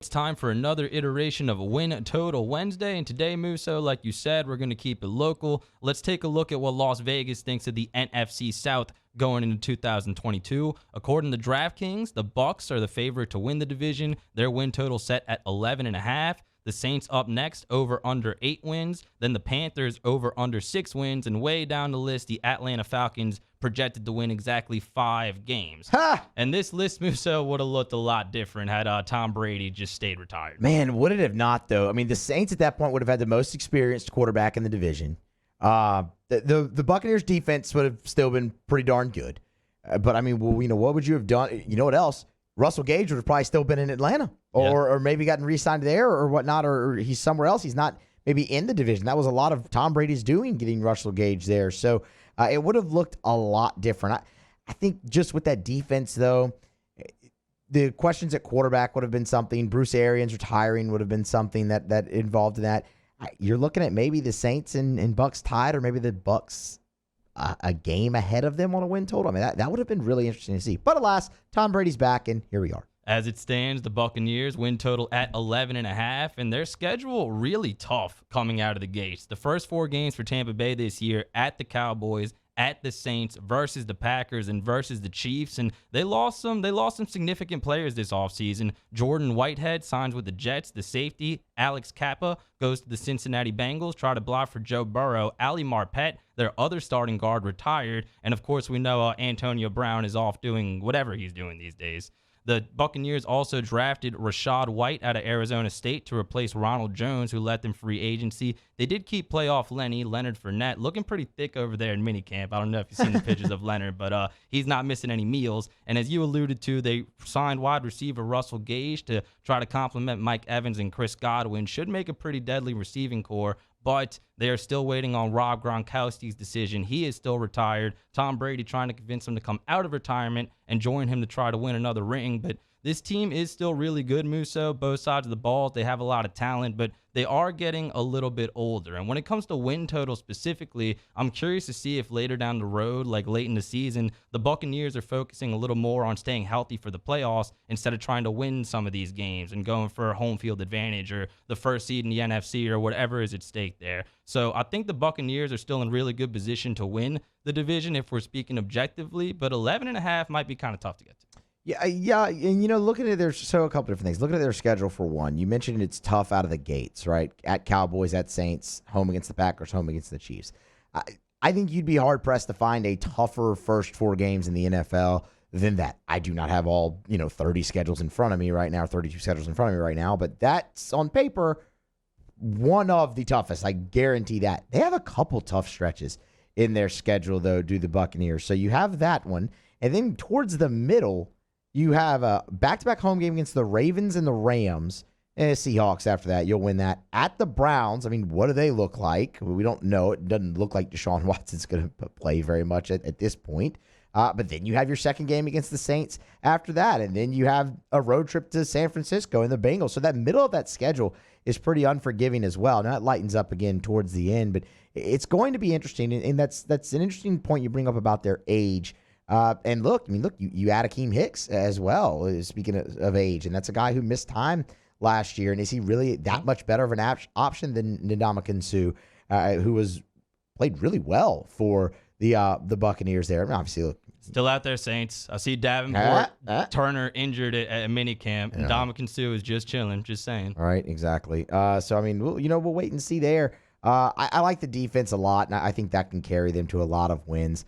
It's time for another iteration of Win Total Wednesday, and today, Musso, like you said, we're going to keep it local. Let's take a look at what Las Vegas thinks of the NFC South going into 2022. According to DraftKings, the Bucs are the favorite to win the division. Their win total set at 11.5. The Saints up next, over under 8 wins. Then the Panthers over under 6 wins. And way down the list, the Atlanta Falcons projected to win exactly 5 games. Ha! And this list, Musso, would have looked a lot different had Tom Brady just stayed retired. Man, would it have not, though? I mean, the Saints at that point would have had the most experienced quarterback in the division. The Buccaneers defense would have still been pretty darn good. But, I mean, what would you have done? You know what else? Russell Gage would have probably still been in Atlanta or maybe gotten re-signed there or whatnot, or he's somewhere else. He's not maybe in the division. That was a lot of Tom Brady's doing, getting Russell Gage there. So it would have looked a lot different. I think just with that defense, though, the questions at quarterback would have been something. Bruce Arians retiring would have been something that involved in that. You're looking at maybe the Saints and Bucs tied, or maybe the Bucs a game ahead of them on a win total. I mean, that would have been really interesting to see. But alas, Tom Brady's back, and here we are. As it stands, the Buccaneers win total at 11.5, and their schedule really tough coming out of the gates. The first 4 games for Tampa Bay this year at the Cowboys, at the Saints, versus the Packers, and versus the Chiefs, and they lost some significant players this offseason. Jordan Whitehead signs with the Jets. The safety, Alex Kappa, goes to the Cincinnati Bengals, try to block for Joe Burrow. Ali Marpet, their other starting guard, retired, and of course we know Antonio Brown is off doing whatever he's doing these days. The Buccaneers also drafted Rashad White out of Arizona State to replace Ronald Jones, who led them free agency. They did keep playoff Leonard Fournette, looking pretty thick over there in minicamp. I don't know if you've seen the pictures of Leonard, but he's not missing any meals. And as you alluded to, they signed wide receiver Russell Gage to try to complement Mike Evans and Chris Godwin. Should make a pretty deadly receiving core, but they are still waiting on Rob Gronkowski's decision. He is still retired. Tom Brady trying to convince him to come out of retirement and join him to try to win another ring. But this team is still really good, Musso. Both sides of the ball, they have a lot of talent, but they are getting a little bit older. And when it comes to win total specifically, I'm curious to see if later down the road, like late in the season, the Buccaneers are focusing a little more on staying healthy for the playoffs instead of trying to win some of these games and going for a home field advantage or the first seed in the NFC or whatever is at stake there. So I think the Buccaneers are still in really good position to win the division if we're speaking objectively, but 11.5 might be kind of tough to get to. Yeah, and looking at a couple different things. Looking at their schedule for one, you mentioned it's tough out of the gates, right? At Cowboys, at Saints, home against the Packers, home against the Chiefs. I think you'd be hard pressed to find a tougher first 4 games in the NFL than that. I do not have all 30 schedules in front of me right now, 32 schedules in front of me right now, but that's on paper one of the toughest. I guarantee that. They have a couple tough stretches in their schedule, though, do the Buccaneers. So you have that one, and then towards the middle, you have a back-to-back home game against the Ravens and the Rams. And Seahawks after that. You'll win that. At the Browns, I mean, what do they look like? We don't know. It doesn't look like Deshaun Watson's going to play very much at this point. But then you have your second game against the Saints after that. And then you have a road trip to San Francisco and the Bengals. So that middle of that schedule is pretty unforgiving as well. Now it lightens up again towards the end. But it's going to be interesting. And that's an interesting point you bring up about their age. And look, you add Akeem Hicks as well, speaking of age, and that's a guy who missed time last year. And is he really that much better of an option than Ndamukong Suh, who played really well for the Buccaneers there? I mean, obviously, look, still out there, Saints. I see Davenport Turner injured at minicamp. And Ndamukong Suh is just chilling, just saying. All right, exactly. So, I mean, we'll wait and see there. I like the defense a lot, and I think that can carry them to a lot of wins.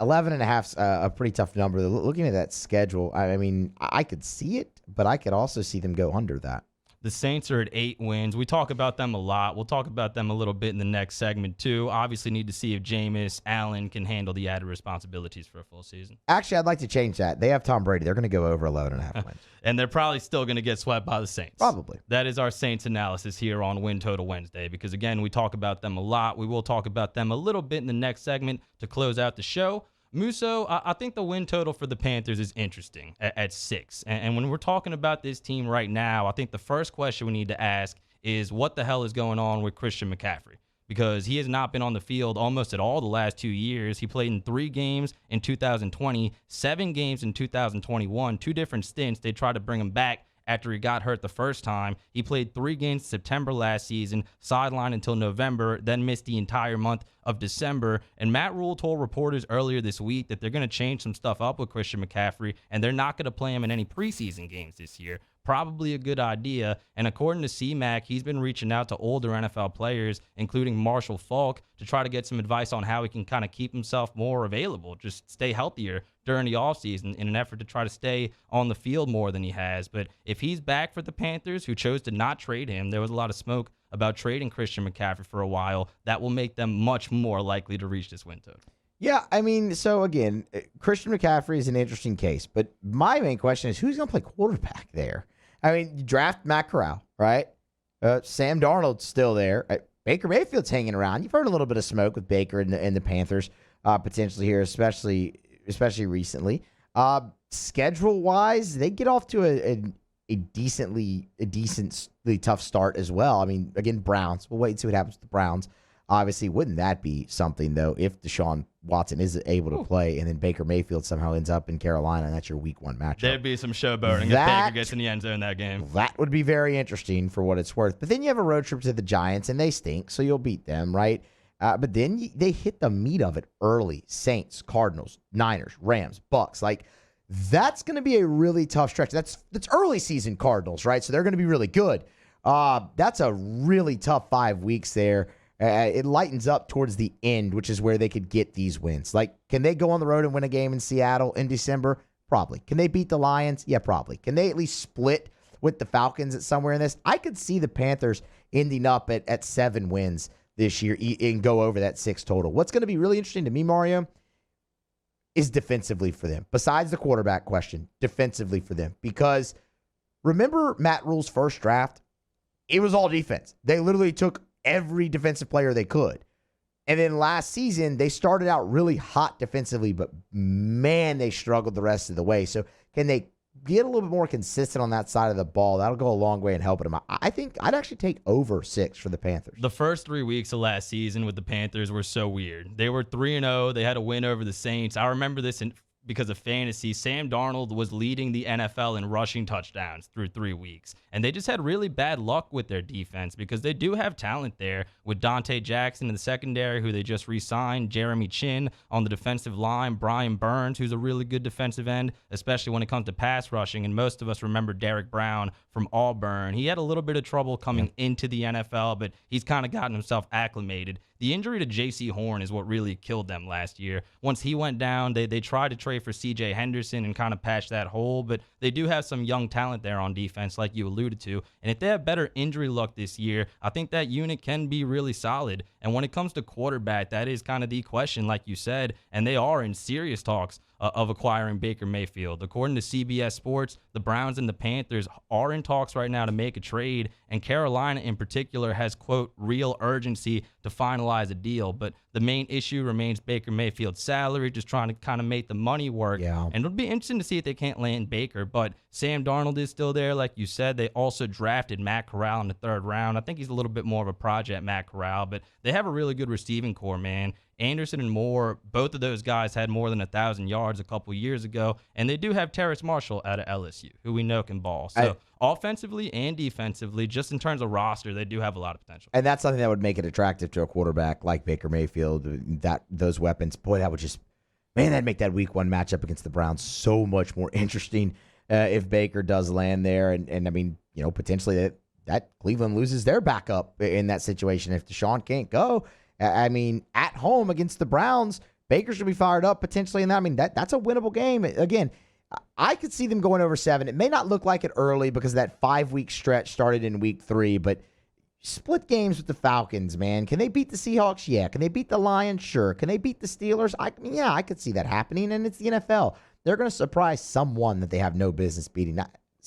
11.5's a pretty tough number. Looking at that schedule, I mean, I could see it, but I could also see them go under that. The Saints are at 8 wins. We talk about them a lot. We'll talk about them a little bit in the next segment, too. Obviously, need to see if Jameis, Allen can handle the added responsibilities for a full season. Actually, I'd like to change that. They have Tom Brady. They're going to go over 11.5 wins. And they're probably still going to get swept by the Saints. Probably. That is our Saints analysis here on Win Total Wednesday, because, again, we talk about them a lot. We will talk about them a little bit in the next segment to close out the show. Musso, I think the win total for the Panthers is interesting at 6. And when we're talking about this team right now, I think the first question we need to ask is what the hell is going on with Christian McCaffrey? because he has not been on the field almost at all the last 2 years. He played in 3 games in 2020, 7 games in 2021, 2 different stints. They tried to bring him back after he got hurt the first time. He played 3 games in September last season, sidelined until November, then missed the entire month of December. And Matt Rule told reporters earlier this week that they're going to change some stuff up with Christian McCaffrey, and they're not going to play him in any preseason games this year. Probably a good idea. And according to C-Mac, he's been reaching out to older NFL players, including Marshall Faulk, to try to get some advice on how he can kind of keep himself more available, just stay healthier during the offseason in an effort to try to stay on the field more than he has. But if he's back for the Panthers, who chose to not trade him, there was a lot of smoke about trading Christian McCaffrey for a while, that will make them much more likely to reach this win total. Yeah, I mean, so again, Christian McCaffrey is an interesting case, but my main question is who's going to play quarterback there? I mean, you draft Matt Corral, right? Sam Darnold's still there. Baker Mayfield's hanging around. You've heard a little bit of smoke with Baker and the Panthers potentially here, especially recently. Schedule-wise, they get off to a decently tough start as well. I mean, again, Browns. We'll wait and see what happens with the Browns. Obviously, wouldn't that be something, though, if Deshaun Watson is able to play and then Baker Mayfield somehow ends up in Carolina and that's your week 1 matchup? There'd be some showboating if Baker gets in the end zone that game. That would be very interesting for what it's worth. But then you have a road trip to the Giants, and they stink, so you'll beat them, right? But then they hit the meat of it early. Saints, Cardinals, Niners, Rams, Bucs. Like, that's going to be a really tough stretch. That's early season Cardinals, right? So they're going to be really good. That's a really tough 5 weeks there. It lightens up towards the end, which is where they could get these wins. Like, can they go on the road and win a game in Seattle in December? Probably. Can they beat the Lions? Yeah, probably. Can they at least split with the Falcons at somewhere in this? I could see the Panthers ending up at 7 wins this year and go over that 6 total. What's going to be really interesting to me, Mario, is defensively for them. Besides the quarterback question, defensively for them. Because remember Matt Rule's first draft? It was all defense. They literally took every defensive player they could. And then last season, they started out really hot defensively, but man, they struggled the rest of the way. So can they get a little bit more consistent on that side of the ball? That'll go a long way in helping them. I think I'd actually take over 6 for the Panthers. The first 3 weeks of last season with the Panthers were so weird. They were 3-0. They had a win over the Saints. I remember this because of fantasy. Sam Darnold was leading the NFL in rushing touchdowns through 3 weeks. And they just had really bad luck with their defense because they do have talent there with Dante Jackson in the secondary, who they just re-signed, Jeremy Chin on the defensive line, Brian Burns, who's a really good defensive end, especially when it comes to pass rushing. And most of us remember Derek Brown from Auburn. He had a little bit of trouble coming into the NFL, but he's kind of gotten himself acclimated. The injury to J.C. Horn is what really killed them last year. Once he went down, they tried to trade for C.J. Henderson and kind of patch that hole, but they do have some young talent there on defense, like you alluded to. And if they have better injury luck this year, I think that unit can be really solid. And when it comes to quarterback, that is kind of the question, like you said, and they are in serious talks of acquiring Baker Mayfield. According to CBS Sports, the Browns and the Panthers are in talks right now to make a trade, and Carolina in particular has, quote, real urgency to finalize a deal. But the main issue remains Baker Mayfield's salary, just trying to kind of make the money work. Yeah. And it'll be interesting to see if they can't land Baker. But Sam Darnold is still there, like you said. They also drafted Matt Corral in the 3rd round. I think he's a little bit more of a project, Matt Corral, but they have a really good receiving core, man. Anderson and Moore, both of those guys had more than 1,000 yards a couple years ago, and they do have Terrace Marshall out of LSU, who we know can ball. So offensively and defensively, just in terms of roster, they do have a lot of potential. And that's something that would make it attractive to a quarterback like Baker Mayfield. Those weapons, boy, that would just, man, that'd make that week 1 matchup against the Browns so much more interesting if Baker does land there. And I mean, you know, potentially that Cleveland loses their backup in that situation if Deshaun can't go. I mean, at home against the Browns, Baker's going to be fired up potentially in that. I mean, that's a winnable game. Again, I could see them going over 7. It may not look like it early because that 5-week stretch started in week 3, but split games with the Falcons, man. Can they beat the Seahawks? Yeah. Can they beat the Lions? Sure. Can they beat the Steelers? I mean, yeah, I could see that happening, and it's the NFL. They're going to surprise someone that they have no business beating.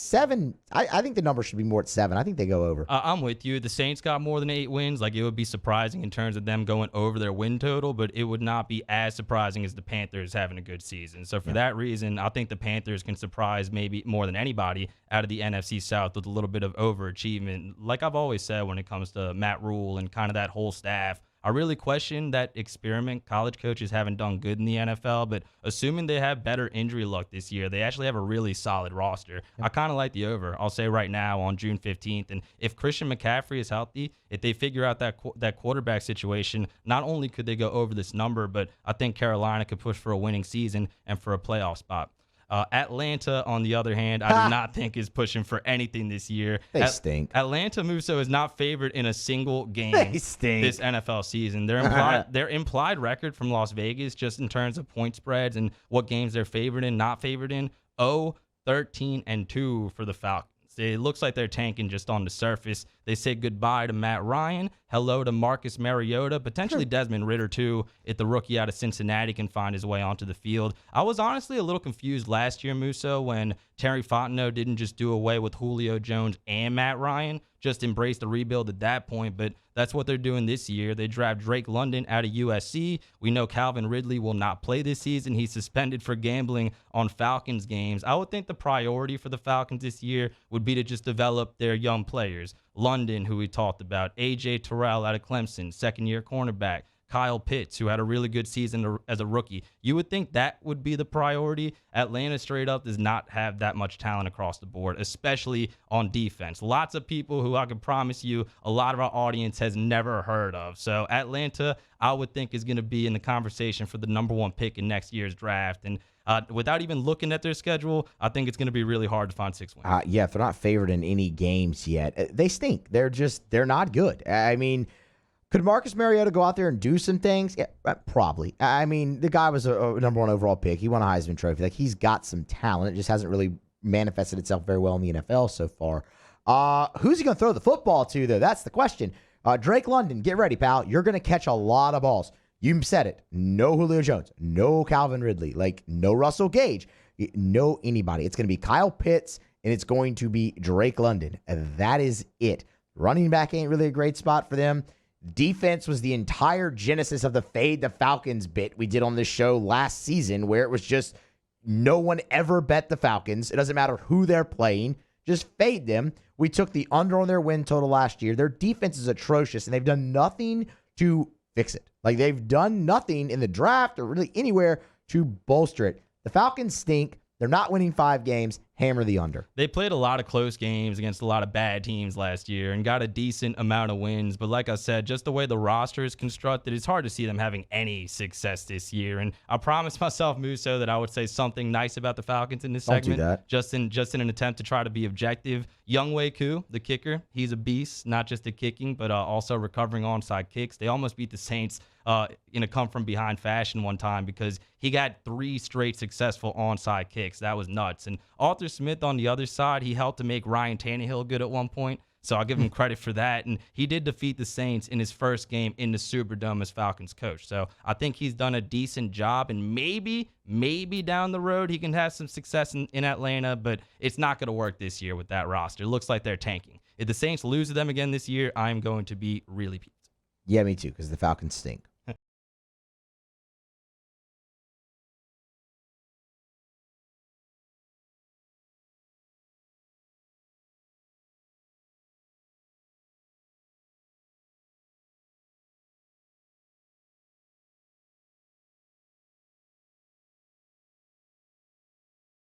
7, I think the number should be more at 7. I think they go over. I'm with you. The Saints got more than 8 wins. Like, it would be surprising in terms of them going over their win total, but it would not be as surprising as the Panthers having a good season. So for that reason, I think the Panthers can surprise maybe more than anybody out of the NFC South with a little bit of overachievement. Like I've always said when it comes to Matt Rule and kind of that whole staff, I really question that experiment. College coaches haven't done good in the NFL, but assuming they have better injury luck this year, they actually have a really solid roster. I kind of like the over. I'll say right now on June 15th. And if Christian McCaffrey is healthy, if they figure out that quarterback situation, not only could they go over this number, but I think Carolina could push for a winning season and for a playoff spot. Atlanta, on the other hand, I do not think is pushing for anything this year. They stink. Atlanta Musso is not favored in a single game They stink. this NFL season. Their implied record from Las Vegas, just in terms of point spreads and what games they're favored in, not favored in, 0-13-2 for the Falcons. It looks like they're tanking just on the surface. They say goodbye to Matt Ryan, hello to Marcus Mariota, potentially Desmond Ridder too, if the rookie out of Cincinnati can find his way onto the field. I was honestly a little confused last year, Musso, when Terry Fontenot didn't just do away with Julio Jones and Matt Ryan, just embrace the rebuild at that point, but that's what they're doing this year. They draft Drake London out of USC. We know Calvin Ridley will not play this season. He's suspended for gambling on Falcons games. I would think the priority for the Falcons this year would be to just develop their young players. London, who we talked about, A.J. Terrell out of Clemson, second-year cornerback, Kyle Pitts, who had a really good season as a rookie. You would think that would be the priority. Atlanta straight up does not have that much talent across the board, especially on defense. Lots of people who I can promise you a lot of our audience has never heard of. So Atlanta, I would think, is going to be in the conversation for the number one pick in next year's draft. And without even looking at their schedule, I think it's going to be really hard to find 6 wins. Yeah, if they're not favored in any games yet, they stink. They're not good. I mean, could Marcus Mariota go out there and do some things? Yeah, probably. I mean, the guy was a number one overall pick. He won a Heisman Trophy. Like, he's got some talent. It just hasn't really manifested itself very well in the NFL so far. Who's he going to throw the football to, though? That's the question. Drake London, get ready, pal. You're going to catch a lot of balls. You said it. No Julio Jones. No Calvin Ridley. Like, no Russell Gage. No anybody. It's going to be Kyle Pitts, and it's going to be Drake London. That is it. Running back ain't really a great spot for them. Defense was the entire genesis of the Fade the Falcons bit we did on this show last season, where it was just no one ever bet the Falcons. It doesn't matter who they're playing. Just fade them. We took the under on their win total last year. Their defense is atrocious, and they've done nothing to fix it. Like, they've done nothing in the draft or really anywhere to bolster it. The Falcons stink. They're not winning 5 games. Hammer the under. They played a lot of close games against a lot of bad teams last year and got a decent amount of wins. But like I said, just the way the roster is constructed, it's hard to see them having any success this year. And I promised myself, Musso, that I would say something nice about the Falcons in this segment. Don't do that. Just in an attempt to try to be objective. Younghoe Koo, the kicker, he's a beast, not just at kicking, but also recovering onside kicks. They almost beat the Saints in a come-from-behind fashion one time because he got 3 straight successful onside kicks. That was nuts. And Arthur Smith on the other side, he helped to make Ryan Tannehill good at one point. So I'll give him credit for that. And he did defeat the Saints in his first game in the Superdome as Falcons coach. So I think he's done a decent job. And maybe down the road he can have some success in Atlanta. But it's not going to work this year with that roster. It looks like they're tanking. If the Saints lose to them again this year, I'm going to be really pissed. Yeah, me too, because the Falcons stink.